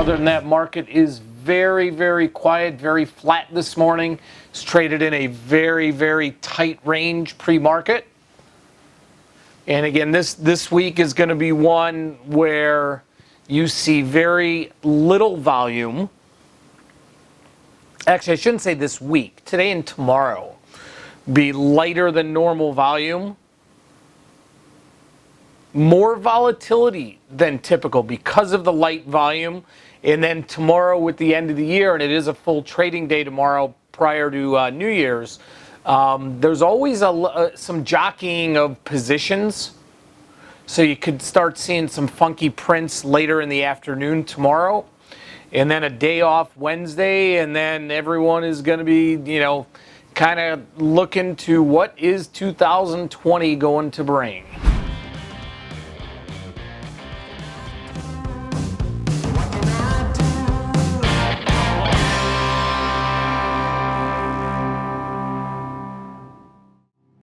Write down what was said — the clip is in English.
Other than that, market is very, very quiet, very flat this morning. It's traded in a very, very tight range pre-market. And again, this week is going to be one where you see very little volume. Actually, I shouldn't say this week. Today and tomorrow be lighter than normal volume. More volatility than typical because of the light volume. And then tomorrow with the end of the year, and it is a full trading day tomorrow prior to New Year's, there's always some jockeying of positions. So you could start seeing some funky prints later in the afternoon tomorrow. And then a day off Wednesday, and then everyone is going to be, kind of looking to what is 2020 going to bring.